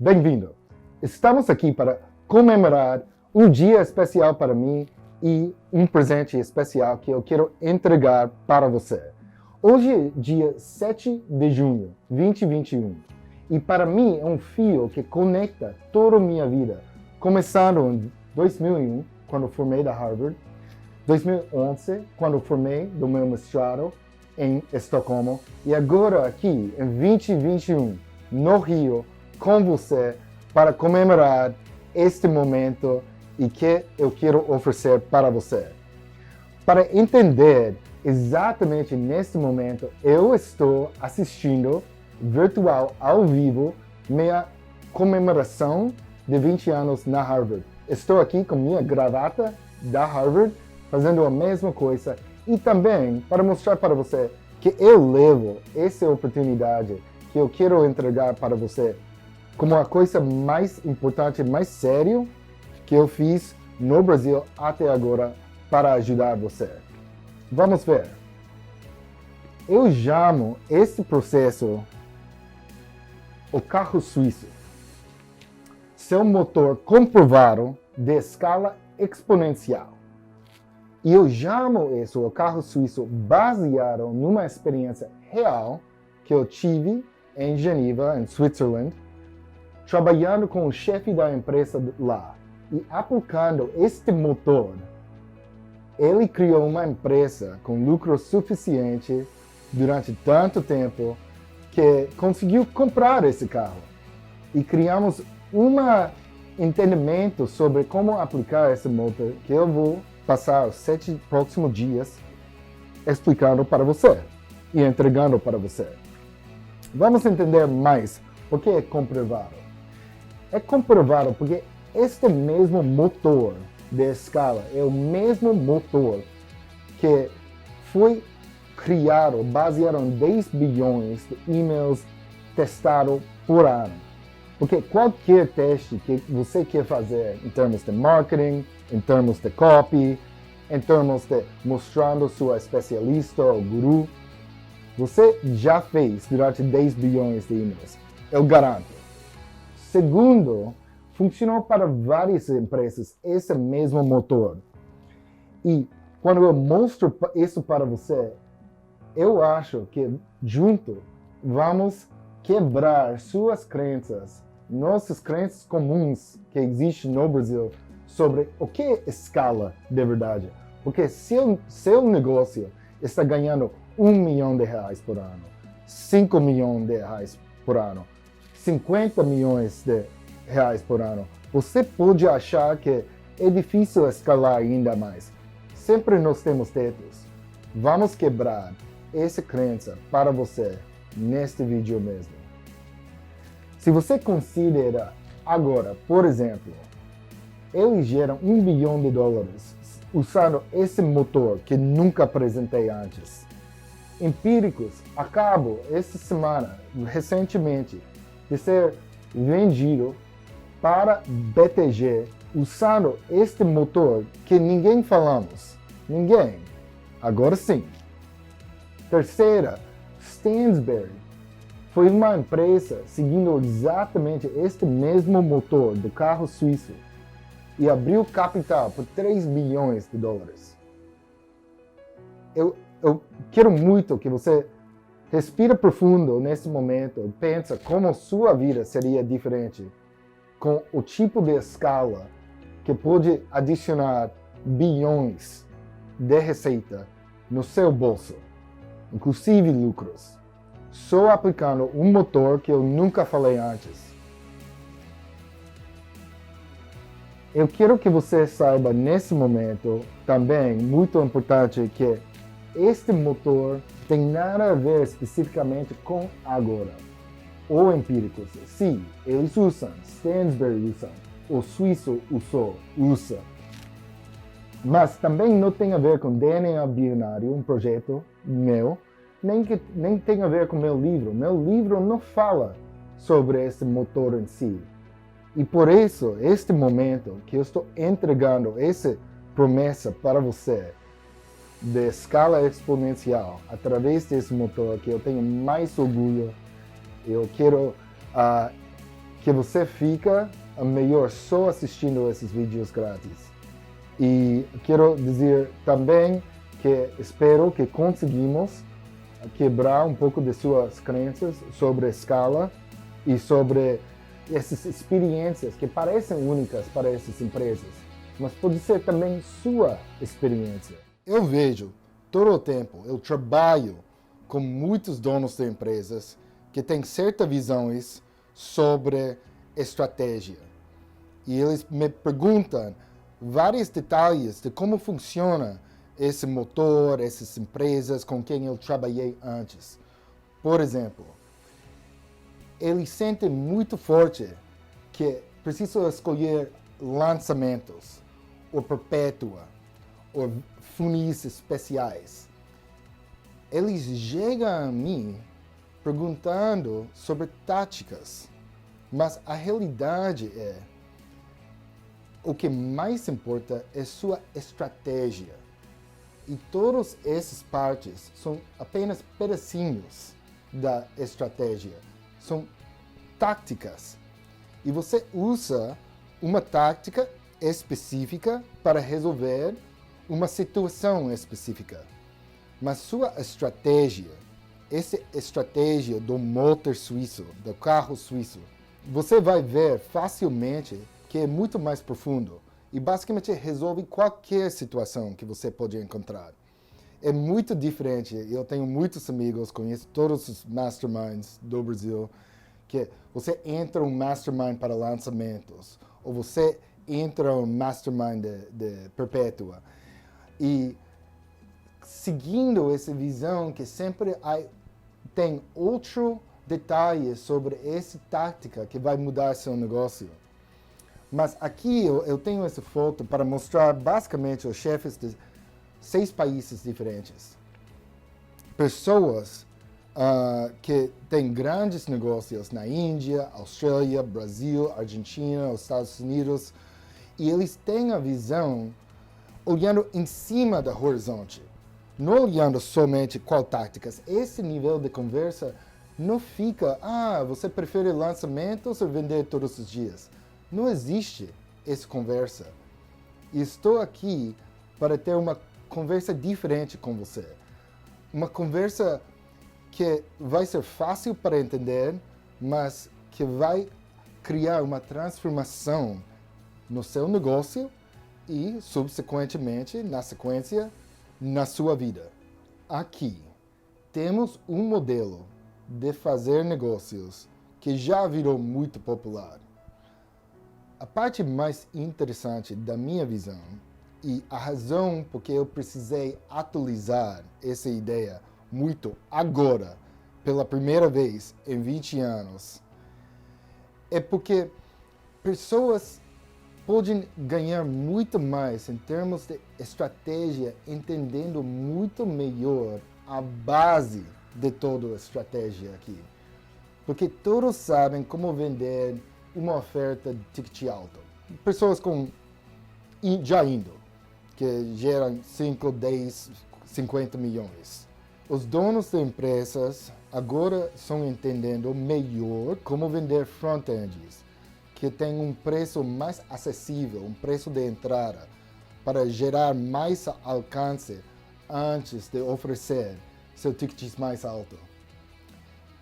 Bem-vindo! Estamos aqui para comemorar um dia especial para mim e um presente especial que eu quero entregar para você. Hoje é dia 7 de junho de 2021 e para mim é um fio que conecta toda a minha vida, começando em 2001, quando formei da Harvard, 2011, quando formei do meu mestrado em Estocolmo, e agora aqui em 2021, no Rio, com você, para comemorar este momento e que eu quero oferecer para você. Para entender exatamente neste momento, eu estou assistindo virtual ao vivo minha comemoração de 20 anos na Harvard. Estou aqui com minha gravata da Harvard, fazendo a mesma coisa e também para mostrar para você que eu levo essa oportunidade que eu quero entregar para você como a coisa mais importante, mais séria que eu fiz no Brasil até agora para ajudar você. Vamos ver. Eu chamo esse processo o carro suíço. Seu motor comprovado de escala exponencial. E eu chamo isso o carro suíço baseado numa experiência real que eu tive em Geneva, em Switzerland, trabalhando com o chefe da empresa lá e aplicando este motor. Ele criou uma empresa com lucro suficiente durante tanto tempo que conseguiu comprar esse carro. E criamos um entendimento sobre como aplicar esse motor que eu vou passar os 7 próximos dias explicando para você e entregando para você. Vamos entender mais o que é comprovado. É comprovado porque este mesmo motor de escala é o mesmo motor que foi criado baseado em 10 bilhões de e-mails testados por ano. Porque qualquer teste que você quer fazer em termos de marketing, em termos de copy, em termos de mostrando sua especialista ou guru, você já fez durante 10 bilhões de e-mails. Eu garanto. Segundo, funcionou para várias empresas esse mesmo motor. E quando eu mostro isso para você, eu acho que junto vamos quebrar suas crenças, nossas crenças comuns que existem no Brasil sobre o que é escala de verdade. Porque se o seu negócio está ganhando R$1 milhão por ano, 5 milhões de reais por ano, 50 milhões de reais por ano, você pode achar que é difícil escalar ainda mais. Sempre nós temos tetos. Vamos quebrar essa crença para você neste vídeo mesmo. Se você considera agora, por exemplo, eles geram $1 bilhão usando esse motor que nunca apresentei antes. Empíricos acabam essa semana, recentemente, de ser vendido para BTG usando este motor que ninguém falamos. Ninguém. Agora sim. Terceira, Stansberry foi uma empresa seguindo exatamente este mesmo motor do carro suíço e abriu capital por $3 bilhões. Eu quero muito que você respire profundo nesse momento e pense como sua vida seria diferente com o tipo de escala que pode adicionar bilhões de receita no seu bolso, inclusive lucros, só aplicando um motor que eu nunca falei antes. Eu quero que você saiba nesse momento também, muito importante, que este motor tem nada a ver especificamente com agora. Ou empíricos, sim, eles usam, Stansberry usam, o suíço usa. Mas também não tem a ver com DNA binário, um projeto meu, nem tem a ver com meu livro. Meu livro não fala sobre esse motor em si. E por isso, este momento que eu estou entregando essa promessa para você de escala exponencial através desse motor que eu tenho mais orgulho, eu quero que você fica melhor só assistindo esses vídeos grátis. E quero dizer também que espero que conseguimos quebrar um pouco de suas crenças sobre a escala e sobre essas experiências que parecem únicas para essas empresas, mas pode ser também sua experiência. Eu vejo todo o tempo, eu trabalho com muitos donos de empresas que têm certas visões sobre estratégia. E eles me perguntam vários detalhes de como funciona esse motor, essas empresas com quem eu trabalhei antes. Por exemplo, eles sentem muito forte que precisam escolher lançamentos, ou perpétua, ou funis especiais. Eles chegam a mim perguntando sobre táticas, mas a realidade é o que mais importa é sua estratégia. E todas essas partes são apenas pedacinhos da estratégia. São táticas. E você usa uma tática específica para resolver uma situação específica. Mas sua estratégia, essa estratégia do motor suíço, do carro suíço, você vai ver facilmente que é muito mais profundo e basicamente resolve qualquer situação que você pode encontrar. É muito diferente. Eu tenho muitos amigos, conheço todos os masterminds do Brasil, que você entra um mastermind para lançamentos, ou você entra um mastermind de perpétua. E seguindo essa visão que sempre tem outro detalhe sobre essa tática que vai mudar seu negócio. Mas aqui eu tenho essa foto para mostrar basicamente os chefes de 6 países diferentes. Pessoas que têm grandes negócios na Índia, Austrália, Brasil, Argentina, os Estados Unidos, e eles têm a visão olhando em cima da horizonte, não olhando somente qual táticas. Esse nível de conversa não fica, você prefere lançamentos ou vender todos os dias? Não existe essa conversa. E estou aqui para ter uma conversa diferente com você. Uma conversa que vai ser fácil para entender, mas que vai criar uma transformação no seu negócio e, subsequentemente, na sequência, na sua vida. Aqui temos um modelo de fazer negócios que já virou muito popular. A parte mais interessante da minha visão e a razão por que eu precisei atualizar essa ideia muito agora, pela primeira vez em 20 anos, é porque pessoas podem ganhar muito mais em termos de estratégia, entendendo muito melhor a base de toda a estratégia aqui. Porque todos sabem como vender uma oferta de ticket alto. Pessoas já indo, que geram 5, 10, 50 milhões. Os donos de empresas agora estão entendendo melhor como vender front-ends, que tem um preço mais acessível, um preço de entrada, para gerar mais alcance antes de oferecer seu ticket mais alto.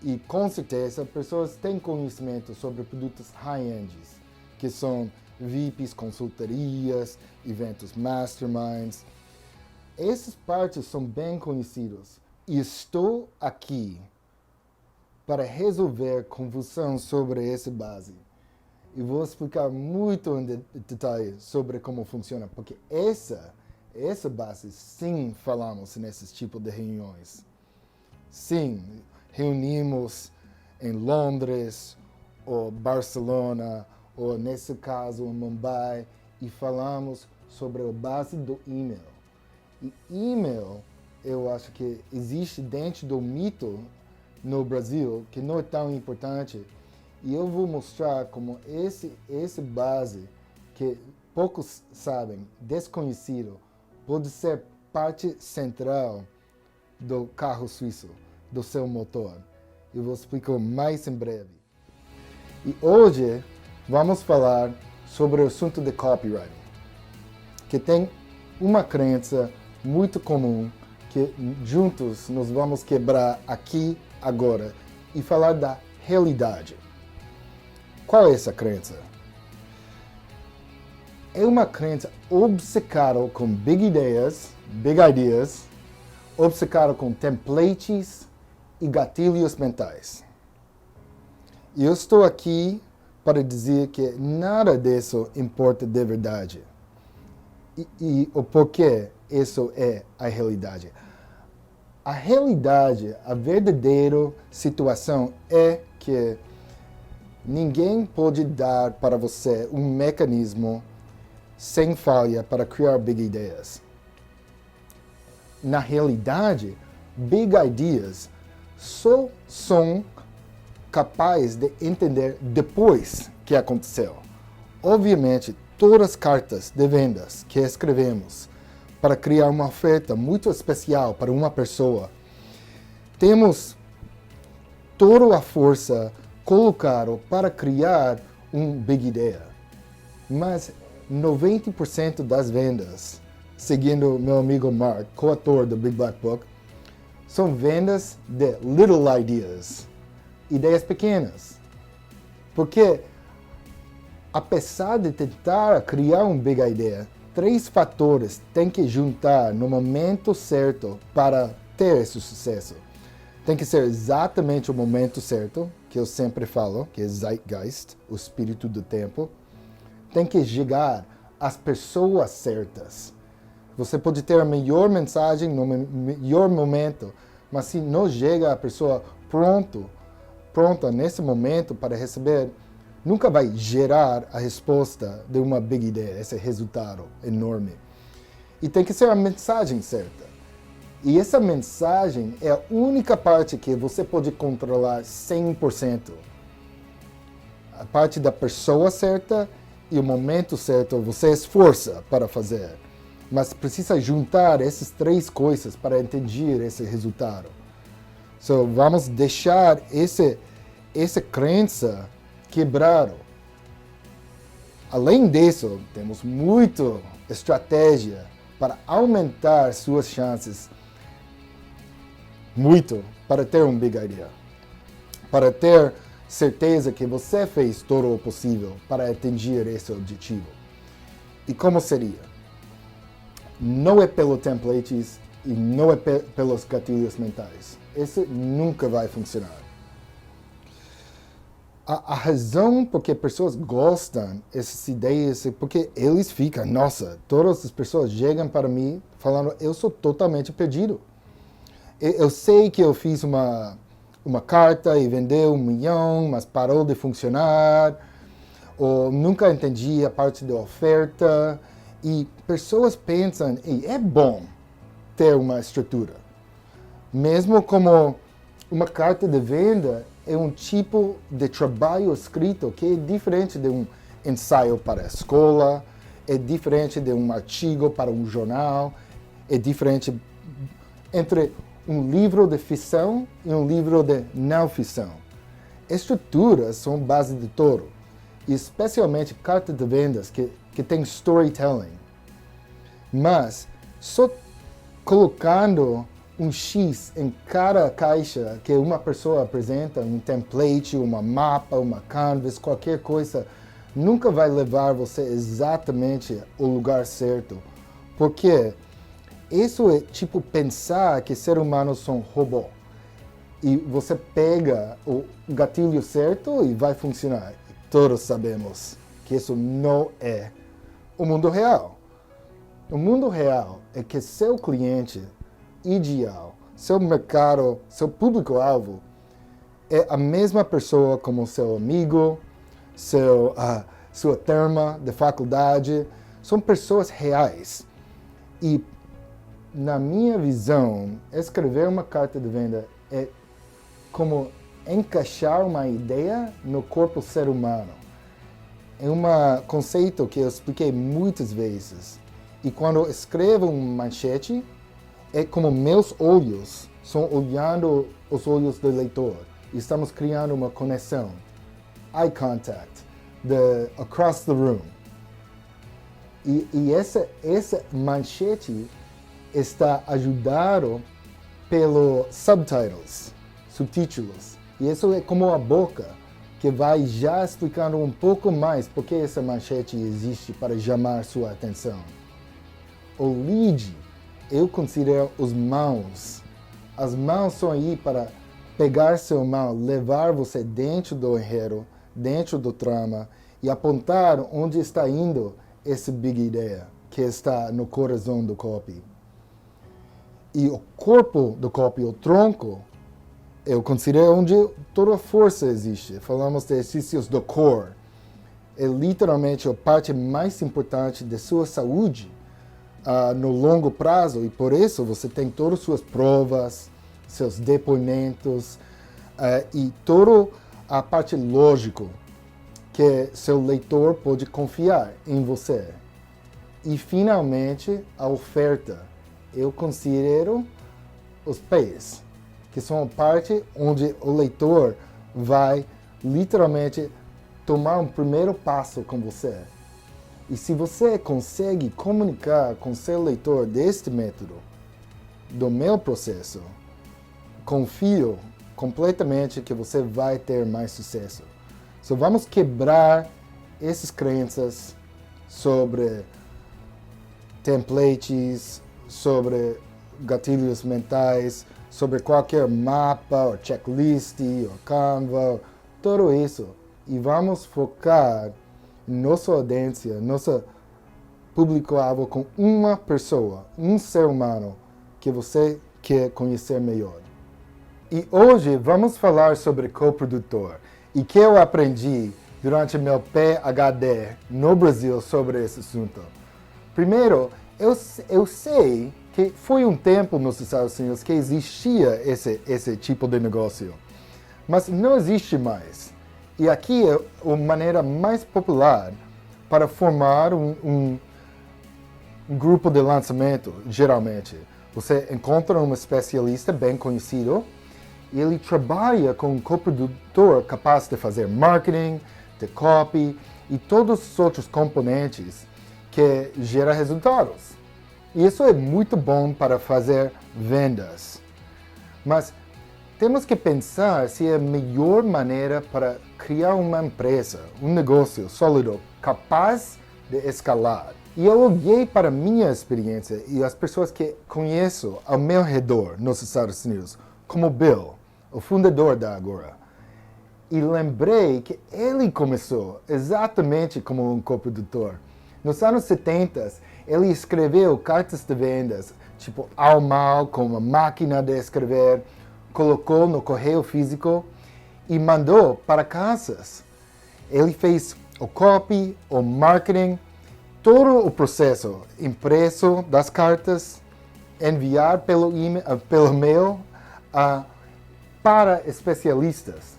E com certeza, pessoas têm conhecimento sobre produtos high-ends, que são VIPs, consultorias, eventos masterminds. Essas partes são bem conhecidas. E estou aqui para resolver confusão sobre essa base. E vou explicar muito em detalhe sobre como funciona, porque essa base, sim, falamos nesses tipos de reuniões. Sim, reunimos em Londres, ou Barcelona, ou nesse caso em Mumbai, e falamos sobre a base do e-mail. E e-mail, eu acho que existe dentro do mito no Brasil, que não é tão importante, e eu vou mostrar como esse base, que poucos sabem, desconhecido, pode ser parte central do carro suíço, do seu motor. Eu vou explicar mais em breve. E hoje vamos falar sobre o assunto de copywriting, que tem uma crença muito comum que juntos nós vamos quebrar aqui agora e falar da realidade. Qual é essa crença? É uma crença obcecada com big ideas, obcecada com templates e gatilhos mentais. E eu estou aqui para dizer que nada disso importa de verdade. E o porquê isso é a realidade. A realidade, a verdadeira situação é que ninguém pode dar para você um mecanismo sem falha para criar big ideias. Na realidade, big ideas só são capazes de entender depois que aconteceu. Obviamente, todas as cartas de vendas que escrevemos para criar uma oferta muito especial para uma pessoa, temos toda a força colocada para criar uma big ideia. Mas 90% das vendas, seguindo meu amigo Mark, coautor do Big Black Book, são vendas de little ideas, ideias pequenas. Porque, apesar de tentar criar uma big idea, 3 fatores têm que juntar no momento certo para ter esse sucesso. Tem que ser exatamente o momento certo, que eu sempre falo, que é Zeitgeist, o espírito do tempo. Tem que chegar às pessoas certas. Você pode ter a melhor mensagem no melhor momento, mas se não chega a pessoa pronta nesse momento para receber, nunca vai gerar a resposta de uma big ideia, esse resultado enorme. E tem que ser a mensagem certa. E essa mensagem é a única parte que você pode controlar 100%. A parte da pessoa certa e o momento certo você esforça para fazer. Mas precisa juntar essas 3 coisas para entender esse resultado. So, vamos deixar essa crença quebrada. Além disso, temos muita estratégia para aumentar suas chances. Muito para ter um big idea. Para ter certeza que você fez todo o possível para atingir esse objetivo. E como seria? Não é pelo templates e não é pelos gatilhos mentais. Esse nunca vai funcionar. A razão por que pessoas gostam dessas ideias é porque eles ficam, nossa, todas as pessoas chegam para mim falando, eu sou totalmente perdido. Eu sei que eu fiz uma carta e vendeu 1 milhão, mas parou de funcionar. Ou nunca entendi a parte da oferta. E pessoas pensam, é bom ter uma estrutura. Mesmo como uma carta de venda é um tipo de trabalho escrito que é diferente de um ensaio para a escola, é diferente de um artigo para um jornal, é diferente entre um livro de ficção e um livro de não ficção. Estruturas são base de tudo, e especialmente cartas de vendas que tem storytelling. Mas só colocando um X em cada caixa que uma pessoa apresenta, um template, uma mapa, uma canvas, qualquer coisa, nunca vai levar você exatamente ao lugar certo. Porque isso é tipo pensar que seres humanos são robô. E você pega o gatilho certo e vai funcionar. Todos sabemos que isso não é o mundo real. O mundo real é que seu cliente ideal, seu mercado, seu público-alvo é a mesma pessoa como seu amigo, sua turma de faculdade. São pessoas reais. E, na minha visão, escrever uma carta de venda é como encaixar uma ideia no corpo ser humano. É um conceito que eu expliquei muitas vezes. E quando eu escrevo uma manchete, é como meus olhos estão olhando os olhos do leitor. E estamos criando uma conexão. eye contact, the across the room. E essa manchete está ajudado pelo subtítulos. E isso é como a boca, que vai já explicando um pouco mais por que essa manchete existe para chamar sua atenção. O lead, eu considero os mãos. As mãos são aí para pegar seu mão, levar você dentro do enredo, dentro do trama e apontar onde está indo essa big ideia que está no coração do copy. E o corpo do copy, o tronco, eu considero onde toda a força existe. Falamos de exercícios do core. É literalmente a parte mais importante da sua saúde no longo prazo. E por isso você tem todas as suas provas, seus depoimentos e toda a parte lógica que seu leitor pode confiar em você. E finalmente a oferta. Eu considero os pés, que são a parte onde o leitor vai literalmente tomar um primeiro passo com você. E se você consegue comunicar com seu leitor deste método, do meu processo, confio completamente que você vai ter mais sucesso. Então vamos quebrar essas crenças sobre templates, sobre gatilhos mentais, sobre qualquer mapa, ou checklist, ou Canva, tudo isso. E vamos focar nossa audiência, nosso público-alvo com uma pessoa, um ser humano que você quer conhecer melhor. E hoje vamos falar sobre coprodutor e que eu aprendi durante meu PhD no Brasil sobre esse assunto. Primeiro, eu sei que foi um tempo nos Estados Unidos que existia esse tipo de negócio, mas não existe mais. E aqui é a maneira mais popular para formar um grupo de lançamento, geralmente. Você encontra um especialista bem conhecido e ele trabalha com um coprodutor capaz de fazer marketing, de copy e todos os outros componentes que geram resultados. E isso é muito bom para fazer vendas. Mas temos que pensar se é a melhor maneira para criar uma empresa, um negócio sólido, capaz de escalar. E eu olhei para a minha experiência e as pessoas que conheço ao meu redor nos Estados Unidos, como Bill, o fundador da Agora. E lembrei que ele começou exatamente como um coprodutor. Nos anos 70, ele escreveu cartas de vendas, tipo ao mal, com uma máquina de escrever, colocou no correio físico e mandou para casas. Ele fez o copy, o marketing, todo o processo, impresso das cartas, enviar pelo e-mail para especialistas.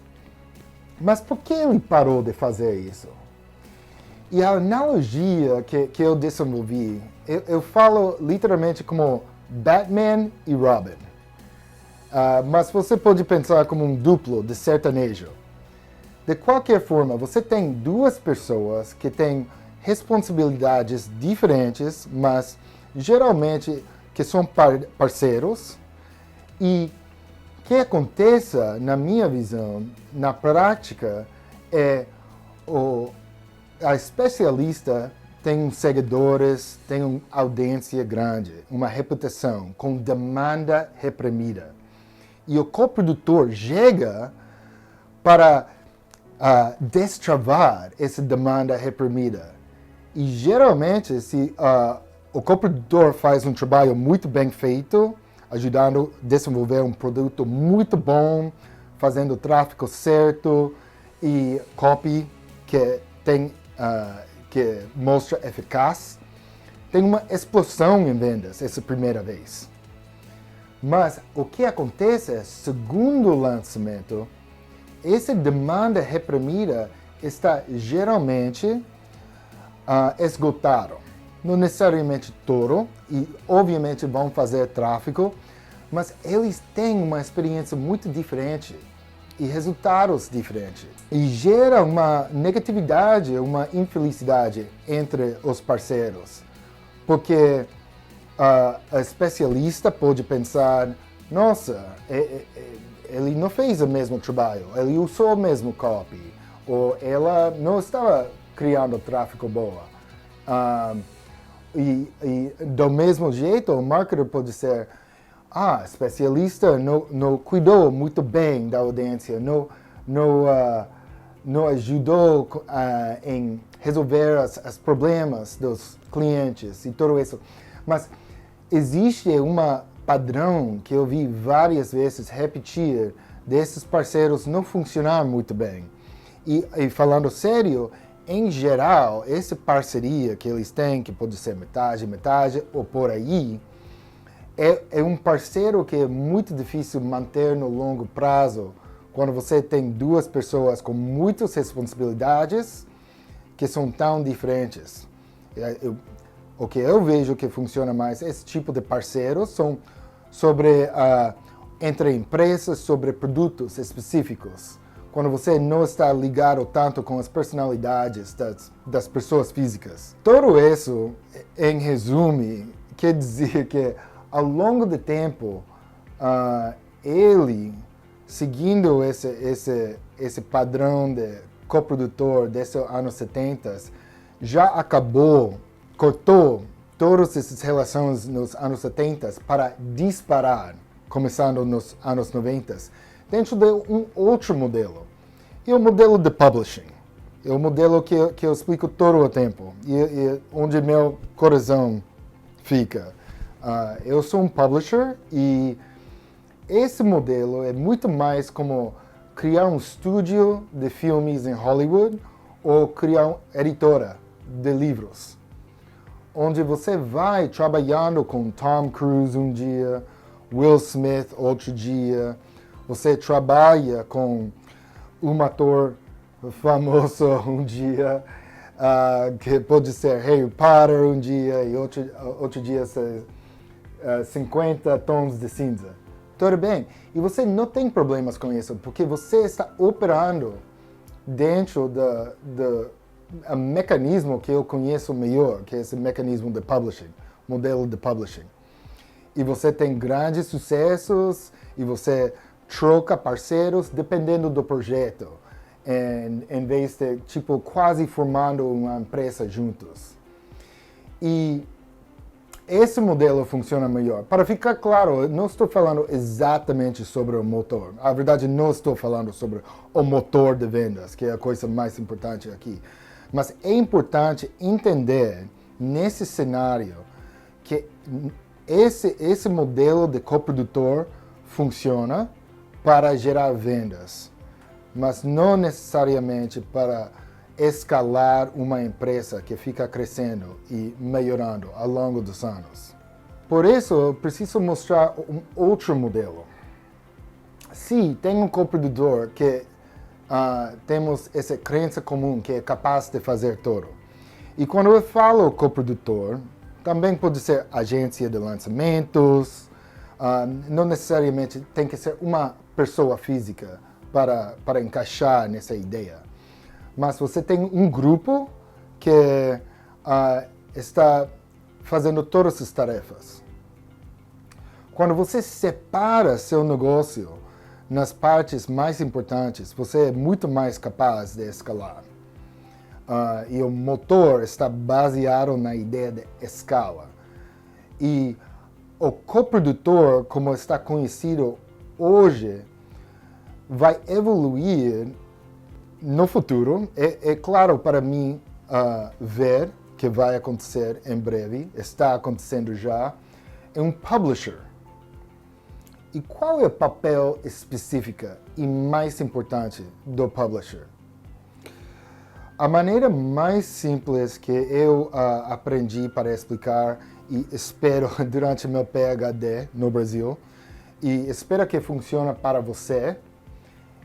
Mas por que ele parou de fazer isso? E a analogia que eu desenvolvi, eu falo literalmente como Batman e Robin. Mas você pode pensar como um duplo de sertanejo. De qualquer forma, você tem duas pessoas que têm responsabilidades diferentes, mas geralmente que são parceiros. E o que acontece, na minha visão, na prática, é a especialista tem seguidores, tem uma audiência grande, uma reputação com demanda reprimida. E o coprodutor chega para destravar essa demanda reprimida. E geralmente, se o coprodutor faz um trabalho muito bem feito, ajudando a desenvolver um produto muito bom, fazendo o tráfego certo e copy que mostra eficaz, tem uma explosão em vendas essa primeira vez. Mas o que acontece segundo o lançamento, essa demanda reprimida está geralmente esgotada. Não necessariamente todo, e obviamente vão fazer tráfego, mas eles têm uma experiência muito diferente. e resultados diferentes. E gera uma negatividade, uma infelicidade entre os parceiros. Porque a especialista pode pensar, nossa, ele não fez o mesmo trabalho, ele usou o mesmo copy, ou ela não estava criando tráfego boa. E do mesmo jeito, o marketer pode ser, especialista não cuidou muito bem da audiência, não ajudou em resolver os problemas dos clientes e tudo isso. Mas existe padrão que eu vi várias vezes repetir desses parceiros não funcionar muito bem. E falando sério, em geral, essa parceria que eles têm, que pode ser metade, ou por aí, é um parceiro que é muito difícil manter no longo prazo, quando você tem duas pessoas com muitas responsabilidades que são tão diferentes. O que eu vejo que funciona mais, esse tipo de parceiros são entre empresas, sobre produtos específicos. Quando você não está ligado tanto com as personalidades das pessoas físicas. Tudo isso, em resumo, quer dizer que ao longo do tempo, ele, seguindo esse padrão de coprodutor desses anos 70, já cortou todas essas relações nos anos 70 para disparar, começando nos anos 90, dentro de um outro modelo. E o modelo de publishing. É o modelo que eu explico todo o tempo. E onde meu coração fica. Eu sou um publisher e esse modelo é muito mais como criar um estúdio de filmes em Hollywood ou criar uma editora de livros. Onde você vai trabalhando com Tom Cruise um dia, Will Smith outro dia, você trabalha com um ator famoso um dia, que pode ser Harry Potter um dia e outro dia 50 tons de cinza. Tudo bem. E você não tem problemas com isso, porque você está operando dentro do mecanismo que eu conheço melhor, que é esse mecanismo de publishing, modelo de publishing. E você tem grandes sucessos e você troca parceiros dependendo do projeto, em vez de quase formando uma empresa juntos. E esse modelo funciona melhor. Para ficar claro, eu não estou falando exatamente sobre o motor. Na verdade, não estou falando sobre o motor de vendas, que é a coisa mais importante aqui. Mas é importante entender, nesse cenário, que esse modelo de coprodutor funciona para gerar vendas, mas não necessariamente para escalar uma empresa que fica crescendo e melhorando ao longo dos anos. Por isso, eu preciso mostrar um outro modelo. Se tem um coprodutor que temos essa crença comum que é capaz de fazer tudo. E quando eu falo coprodutor, também pode ser agência de lançamentos, não necessariamente tem que ser uma pessoa física para encaixar nessa ideia. Mas você tem um grupo que está fazendo todas as tarefas. Quando você separa seu negócio nas partes mais importantes, você é muito mais capaz de escalar. E o motor está baseado na ideia de escala. E o coprodutor, como está conhecido hoje, vai evoluir no futuro. É claro para mim ver que vai acontecer em breve, está acontecendo já, é um publisher. E qual é o papel específico e mais importante do publisher? A maneira mais simples que eu aprendi para explicar e espero durante meu PhD no Brasil e espero que funcione para você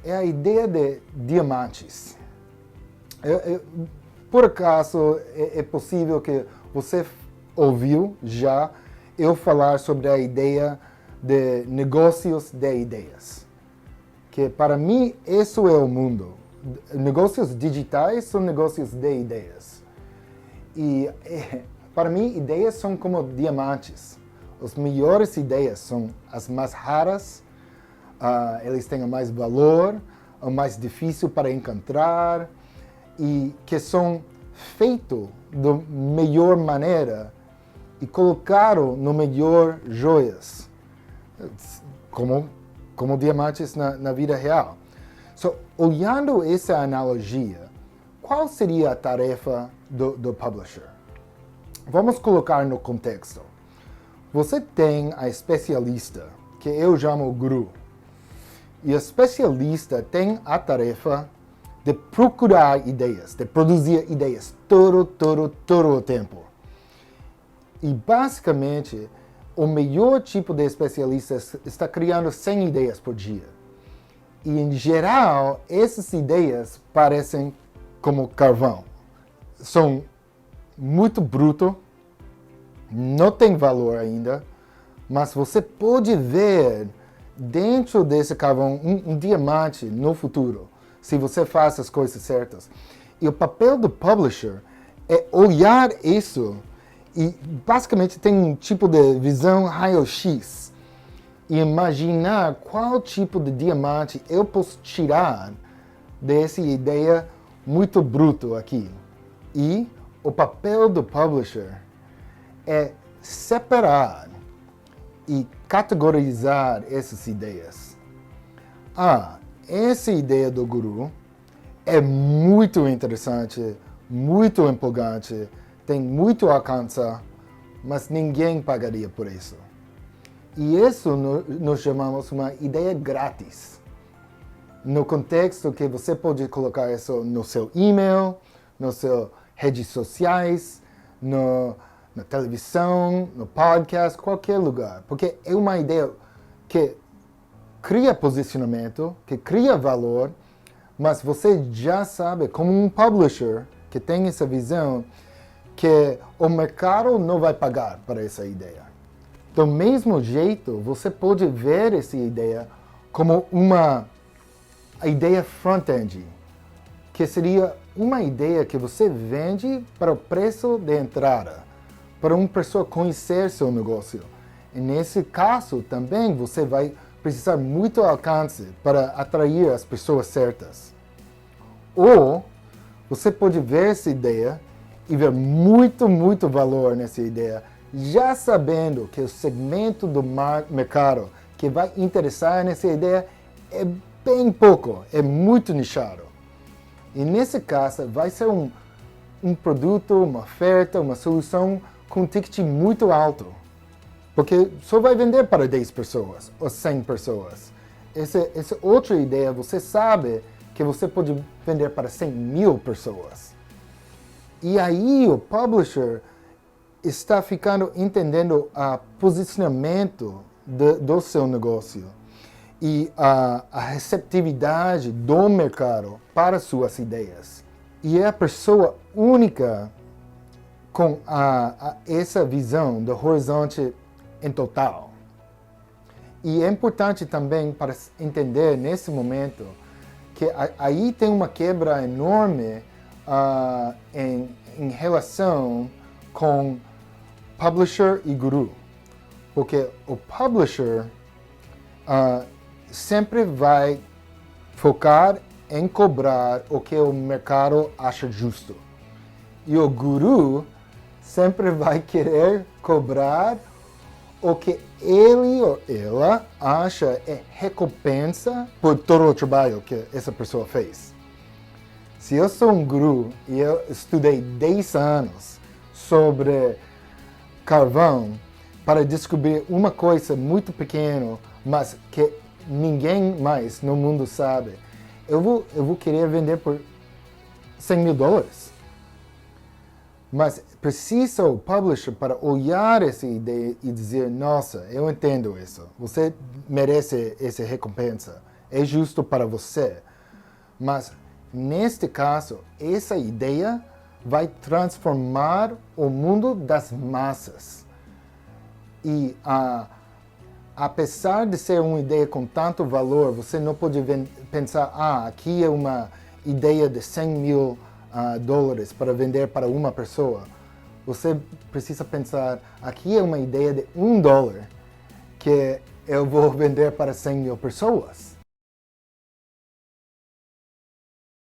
é a ideia de diamantes. Por acaso é possível que você ouviu já eu falar sobre a ideia de negócios de ideias, que para mim isso é o mundo. Negócios digitais são negócios de ideias. E para mim, ideias são como diamantes. As melhores ideias são as mais raras, eles têm mais valor, o mais difícil para encontrar e que são feitos da melhor maneira e colocaram no melhor joias, como diamantes na vida real. So, olhando essa analogia, qual seria a tarefa do publisher? Vamos colocar no contexto. Você tem a especialista, que eu chamo guru. E o especialista tem a tarefa de procurar ideias, de produzir ideias todo o tempo. E basicamente, o melhor tipo de especialista está criando 100 ideias por dia. E em geral, essas ideias parecem como carvão. São muito bruto, não tem valor ainda, mas você pode ver dentro desse carvão um diamante no futuro, se você faz as coisas certas. E o papel do publisher é olhar isso e basicamente tem um tipo de visão raio-x e imaginar qual tipo de diamante eu posso tirar dessa ideia muito bruto aqui. E o papel do publisher é separar e categorizar essas ideias. Essa ideia do guru é muito interessante, muito empolgante, tem muito alcance, mas ninguém pagaria por isso. E isso nós chamamos uma ideia grátis. No contexto que você pode colocar isso no seu e-mail, nas suas redes sociais, na televisão, no podcast, qualquer lugar. Porque é uma ideia que cria posicionamento, que cria valor, mas você já sabe, como um publisher que tem essa visão, que o mercado não vai pagar para essa ideia. Do mesmo jeito, você pode ver essa ideia como uma ideia front-end, que seria uma ideia que você vende para o preço de entrada, para uma pessoa conhecer seu negócio. E nesse caso, também você vai precisar muito alcance para atrair as pessoas certas. Ou você pode ver essa ideia e ver muito valor nessa ideia, já sabendo que o segmento do mercado que vai interessar nessa ideia é bem pouco, é muito nichado. E nesse caso, vai ser um produto, uma oferta, uma solução com um ticket muito alto. Porque só vai vender para 10 pessoas ou 100 pessoas. Essa outra ideia, você sabe que você pode vender para 100.000 pessoas. E aí o publisher está entendendo o posicionamento do seu negócio e a receptividade do mercado para suas ideias. E é a pessoa única com essa visão do horizonte em total. E é importante também para entender nesse momento que aí tem uma quebra enorme em relação com publisher e guru. Porque o publisher sempre vai focar em cobrar o que o mercado acha justo. E o guru sempre vai querer cobrar o que ele ou ela acha é recompensa por todo o trabalho que essa pessoa fez. Se eu sou um guru e eu estudei 10 anos sobre carvão para descobrir uma coisa muito pequena, mas que ninguém mais no mundo sabe, eu vou querer vender por $100.000. Mas precisa o publisher para olhar essa ideia e dizer, nossa, eu entendo isso, você merece essa recompensa, é justo para você. Mas neste caso, essa ideia vai transformar o mundo das massas. E apesar de ser uma ideia com tanto valor, você não pode pensar, aqui é uma ideia de 100 mil dólares para vender para uma pessoa. Você precisa pensar, aqui é uma ideia de $1 que eu vou vender para 100 mil pessoas.